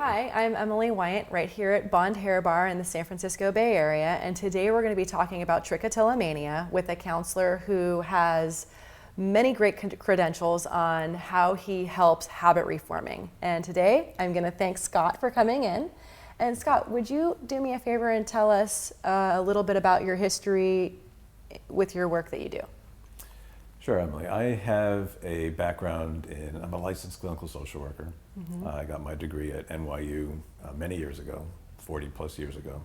Hi, I'm Emily Wyant, right here at Bond Hair Bar in the San Francisco Bay Area, and today we're going to be talking about trichotillomania with a counselor who has many great credentials on how he helps habit reforming. And today I'm going to thank Scott for coming in. And Scott, would you do me a favor and tell us a little bit about your history with your work that you do? Sure, Emily. I have a background I'm a licensed clinical social worker. I got my degree at NYU many years ago, 40 plus years ago.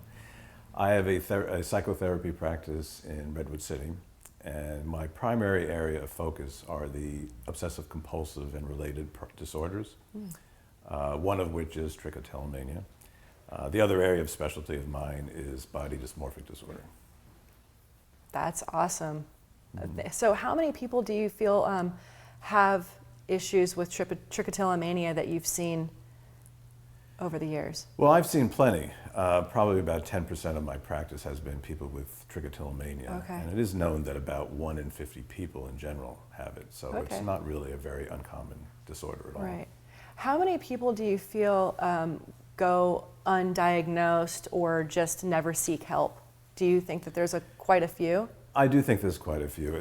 I have a psychotherapy practice in Redwood City, and my primary area of focus are the obsessive compulsive and related disorders, one of which is trichotillomania. The other area of specialty of mine is body dysmorphic disorder. That's awesome. So how many people do you feel have issues with trichotillomania that you've seen over the years? Well, I've seen plenty. Probably about 10% of my practice has been people with trichotillomania. Okay. And it is known that about 1 in 50 people in general have it. So Okay. It's not really a very uncommon disorder at all. Right. How many people do you feel go undiagnosed or just never seek help? Do you think that there's quite a few? I do think there's quite a few.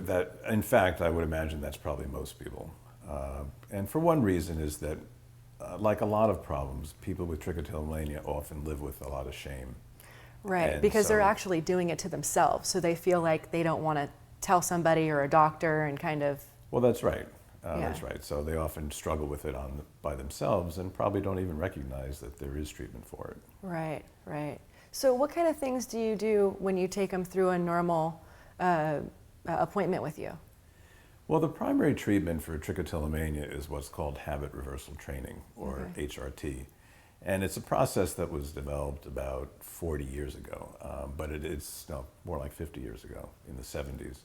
In fact, I would imagine that's probably most people. And for one reason is that, like a lot of problems, people with trichotillomania often live with a lot of shame. Right, And because they're so- actually doing it to themselves, so they feel like they don't want to tell somebody or a doctor and kind of... Well, that's right. Yeah. That's right. So they often struggle with it by themselves and probably don't even recognize that there is treatment for it. Right, right. So what kind of things do you do when you take them through a normal appointment with you? Well, the primary treatment for trichotillomania is what's called habit reversal training, or Okay. HRT. And it's a process that was developed about 40 years ago, but it's more like 50 years ago, in the 70s.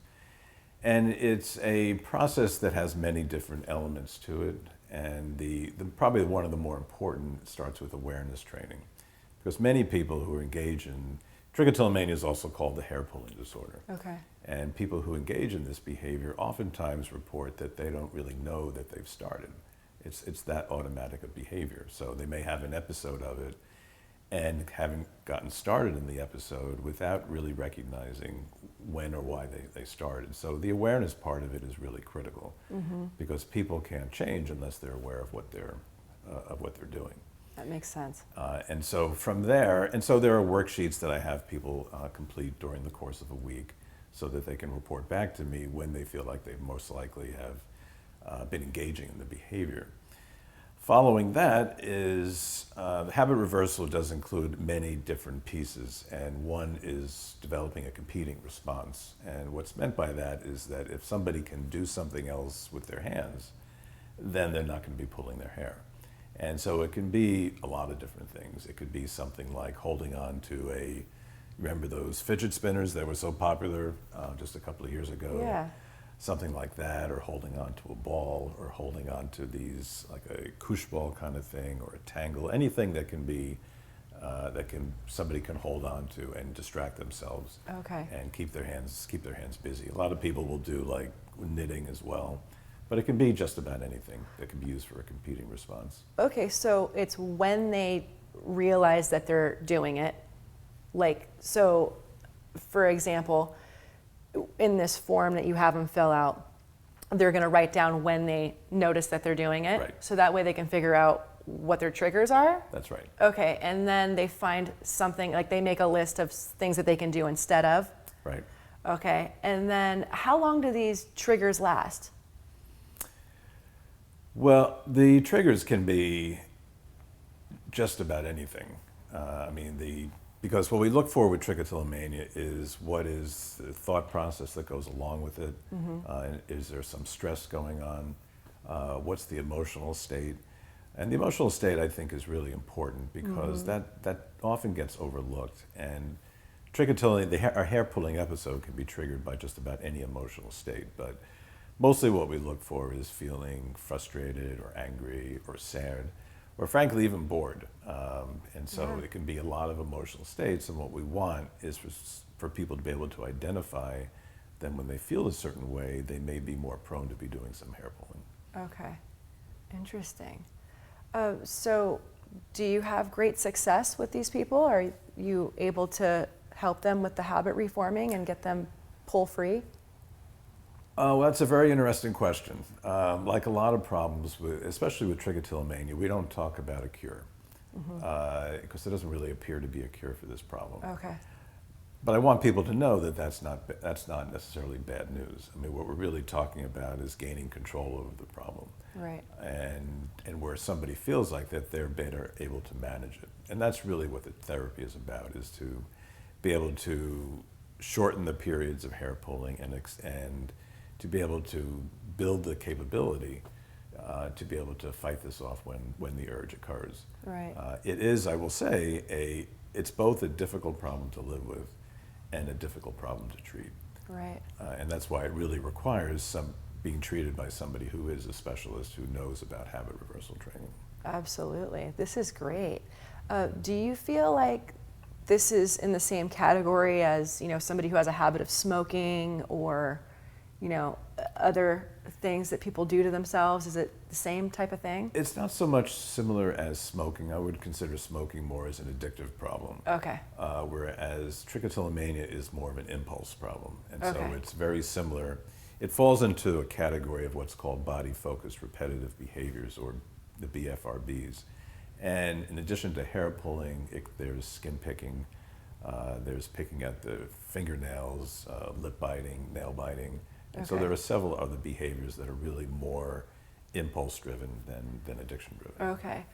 And it's a process that has many different elements to it, and probably one of the more important starts with awareness training. Because many people who engage in trichotillomania is also called the hair pulling disorder. Okay. And people who engage in this behavior oftentimes report that they don't really know that they've started. It's that automatic a behavior. So they may have an episode of it and haven't gotten started in the episode without really recognizing when or why they started. So the awareness part of it is really critical, because people can't change unless they're aware of what they're doing. That makes sense. And so from there, there are worksheets that I have people complete during the course of a week so that they can report back to me when they feel like they most likely have been engaging in the behavior. Following that is, habit reversal does include many different pieces, and one is developing a competing response. And what's meant by that is that if somebody can do something else with their hands, then they're not going to be pulling their hair. And so it can be a lot of different things. It could be something like holding on to remember those fidget spinners that were so popular just a couple of years ago? Yeah. Something like that, or holding on to a ball, or holding on to these, like a koosh ball kind of thing, or a tangle, anything that can be, somebody can hold on to and distract themselves. Okay. And keep their hands busy. A lot of people will do like knitting as well. But it can be just about anything that can be used for a competing response. Okay, so it's when they realize that they're doing it. Like, so, for example, in this form that you have them fill out, they're going to write down when they notice that they're doing it. Right. So that way they can figure out what their triggers are. That's right. Okay, and then they find something, like they make a list of things that they can do instead of. Right. Okay, and then how long do these triggers last? Well, the triggers can be just about anything. Because what we look for with trichotillomania is what is the thought process that goes along with it. Is there some stress going on? What's the emotional state? And the emotional state, I think, is really important because that often gets overlooked. And trichotillomania, our hair pulling episode can be triggered by just about any emotional state. But mostly what we look for is feeling frustrated or angry or sad, or frankly even bored. And so it can be a lot of emotional states, and what we want is for people to be able to identify then when they feel a certain way, they may be more prone to be doing some hair pulling. Okay, interesting. So Do you have great success with these people? Are you able to help them with the habit reforming and get them pull free? Well, that's a very interesting question. Like a lot of problems, especially with trichotillomania, we don't talk about a cure because there doesn't really appear to be a cure for this problem. Okay. But I want people to know that that's not necessarily bad news. I mean, what we're really talking about is gaining control over the problem. Right. And where somebody feels like that, they're better able to manage it. And that's really what the therapy is about, is to be able to shorten the periods of hair pulling and to be able to build the capability to be able to fight this off when the urge occurs. Right. It is, I will say, it's both a difficult problem to live with and a difficult problem to treat. Right. And that's why it really requires being treated by somebody who is a specialist who knows about habit reversal training. Absolutely. This is great. Do you feel like this is in the same category as, somebody who has a habit of smoking or, other things that people do to themselves? Is it the same type of thing? It's not so much similar as smoking. I would consider smoking more as an addictive problem. Okay. Whereas trichotillomania is more of an impulse problem. And so Okay. it's very similar. It falls into a category of what's called body-focused repetitive behaviors, or the BFRBs. And in addition to hair pulling, there's skin picking, there's picking at the fingernails, lip biting, nail biting. And so Okay. there are several other behaviors that are really more impulse-driven than addiction-driven. Okay.